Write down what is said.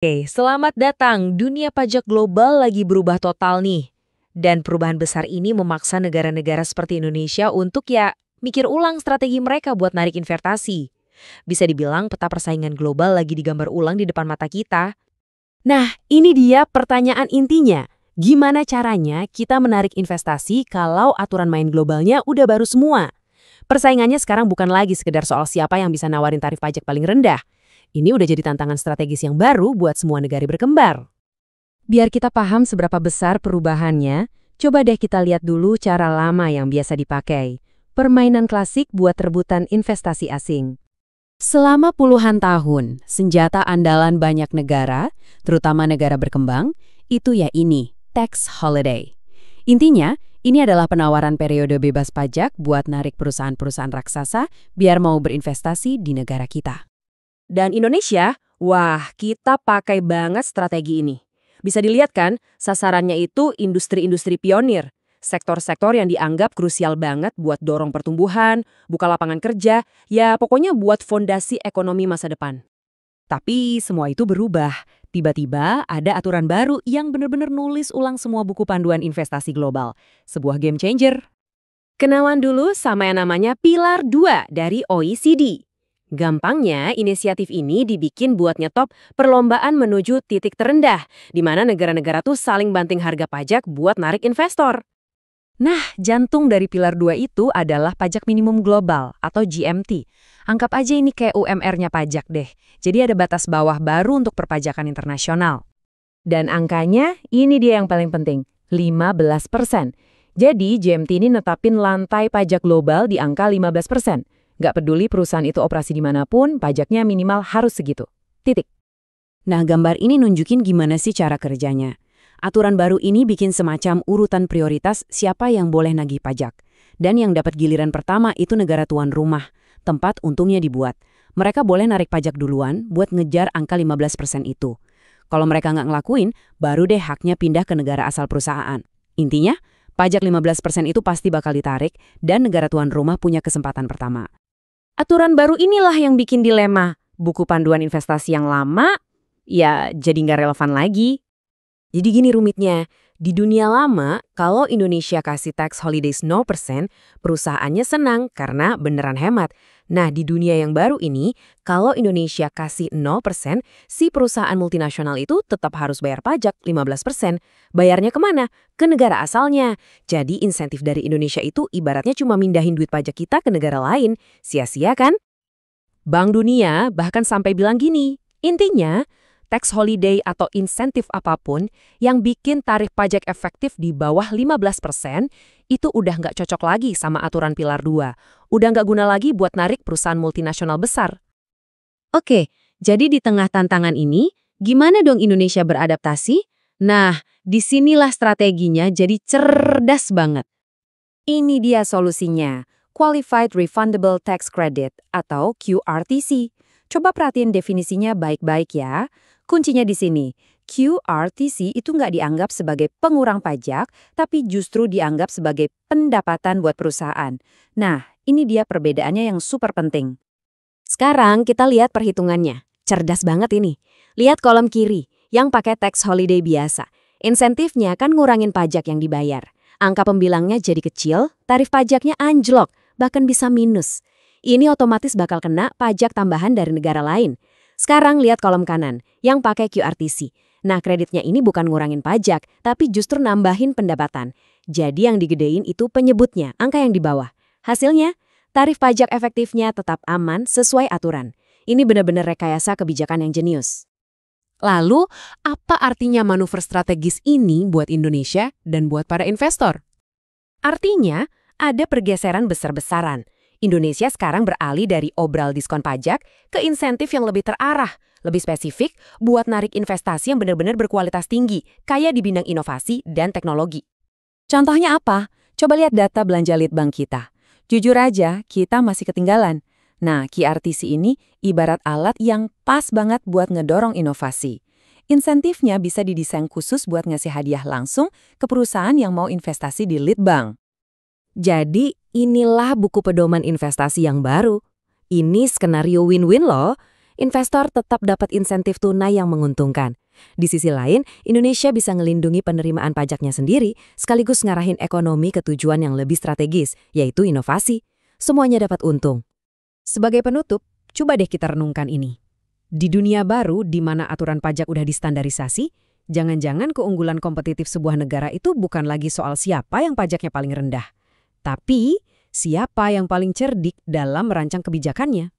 Oke, selamat datang. Dunia pajak global lagi berubah total nih. Dan perubahan besar ini memaksa negara-negara seperti Indonesia untuk mikir ulang strategi mereka buat narik investasi. Bisa dibilang peta persaingan global lagi digambar ulang di depan mata kita. Nah, ini dia pertanyaan intinya. Gimana caranya kita menarik investasi kalau aturan main globalnya udah baru semua? Persaingannya sekarang bukan lagi sekedar soal siapa yang bisa nawarin tarif pajak paling rendah. Ini udah jadi tantangan strategis yang baru buat semua negara berkembang. Biar kita paham seberapa besar perubahannya, coba deh kita lihat dulu cara lama yang biasa dipakai. Permainan klasik buat rebutan investasi asing. Selama puluhan tahun, senjata andalan banyak negara, terutama negara berkembang, itu ini, tax holiday. Intinya, ini adalah penawaran periode bebas pajak buat narik perusahaan-perusahaan raksasa biar mau berinvestasi di negara kita. Dan Indonesia, wah kita pakai banget strategi ini. Bisa dilihat kan, sasarannya itu industri-industri pionir. Sektor-sektor yang dianggap krusial banget buat dorong pertumbuhan, buka lapangan kerja, pokoknya buat fondasi ekonomi masa depan. Tapi semua itu berubah. Tiba-tiba ada aturan baru yang benar-benar nulis ulang semua buku panduan investasi global. Sebuah game changer. Kenalan dulu sama yang namanya Pilar 2 dari OECD. Gampangnya, inisiatif ini dibikin buat nyetop perlombaan menuju titik terendah, di mana negara-negara tuh saling banting harga pajak buat narik investor. Nah, jantung dari pilar 2 itu adalah pajak minimum global atau GMT. Anggap aja ini kayak UMR-nya pajak deh. Jadi ada batas bawah baru untuk perpajakan internasional. Dan angkanya, ini dia yang paling penting, 15%. Jadi GMT ini netapin lantai pajak global di angka 15%. Nggak peduli perusahaan itu operasi dimanapun, pajaknya minimal harus segitu. Titik. Nah, gambar ini nunjukin gimana sih cara kerjanya. Aturan baru ini bikin semacam urutan prioritas siapa yang boleh nagih pajak. Dan yang dapat giliran pertama itu negara tuan rumah, tempat untungnya dibuat. Mereka boleh narik pajak duluan buat ngejar angka 15% itu. Kalau mereka nggak ngelakuin, baru deh haknya pindah ke negara asal perusahaan. Intinya, pajak 15% itu pasti bakal ditarik dan negara tuan rumah punya kesempatan pertama. Aturan baru inilah yang bikin dilema. Buku panduan investasi yang lama, jadi nggak relevan lagi. Jadi gini rumitnya, di dunia lama, kalau Indonesia kasih tax holidays 0%, perusahaannya senang karena beneran hemat. Nah, di dunia yang baru ini, kalau Indonesia kasih 0%, si perusahaan multinasional itu tetap harus bayar pajak 15%. Bayarnya kemana? Ke negara asalnya. Jadi insentif dari Indonesia itu ibaratnya cuma mindahin duit pajak kita ke negara lain. Sia-sia kan? Bank Dunia bahkan sampai bilang gini, intinya, tax holiday atau insentif apapun yang bikin tarif pajak efektif di bawah 15% itu udah nggak cocok lagi sama aturan Pilar 2. Udah nggak guna lagi buat narik perusahaan multinasional besar. Oke, jadi di tengah tantangan ini, gimana dong Indonesia beradaptasi? Nah, disinilah strateginya jadi cerdas banget. Ini dia solusinya, Qualified Refundable Tax Credit atau QRTC. Coba perhatiin definisinya baik-baik ya. Kuncinya di sini, QRTC itu nggak dianggap sebagai pengurang pajak, tapi justru dianggap sebagai pendapatan buat perusahaan. Nah, ini dia perbedaannya yang super penting. Sekarang kita lihat perhitungannya. Cerdas banget ini. Lihat kolom kiri, yang pakai tax holiday biasa. Insentifnya kan ngurangin pajak yang dibayar. Angka pembilangnya jadi kecil, tarif pajaknya anjlok, bahkan bisa minus. Ini otomatis bakal kena pajak tambahan dari negara lain. Sekarang lihat kolom kanan, yang pakai QRTC. Nah, kreditnya ini bukan ngurangin pajak, tapi justru nambahin pendapatan. Jadi yang digedein itu penyebutnya, angka yang di bawah. Hasilnya, tarif pajak efektifnya tetap aman sesuai aturan. Ini benar-benar rekayasa kebijakan yang jenius. Lalu, apa artinya manuver strategis ini buat Indonesia dan buat para investor? Artinya, ada pergeseran besar-besaran. Indonesia sekarang beralih dari obral diskon pajak ke insentif yang lebih terarah, lebih spesifik buat narik investasi yang benar-benar berkualitas tinggi, kayak di bidang inovasi dan teknologi. Contohnya apa? Coba lihat data belanja litbang kita. Jujur aja, kita masih ketinggalan. Nah, QRTC ini ibarat alat yang pas banget buat ngedorong inovasi. Insentifnya bisa didesain khusus buat ngasih hadiah langsung ke perusahaan yang mau investasi di litbang. Jadi, inilah buku pedoman investasi yang baru. Ini skenario win-win loh. investor tetap dapat insentif tunai yang menguntungkan. Di sisi lain, Indonesia bisa ngelindungi penerimaan pajaknya sendiri, sekaligus ngarahin ekonomi ke tujuan yang lebih strategis, yaitu inovasi. Semuanya dapat untung. Sebagai penutup, coba deh kita renungkan ini. Di dunia baru di mana aturan pajak udah distandarisasi, jangan-jangan keunggulan kompetitif sebuah negara itu bukan lagi soal siapa yang pajaknya paling rendah, tapi siapa yang paling cerdik dalam merancang kebijakannya.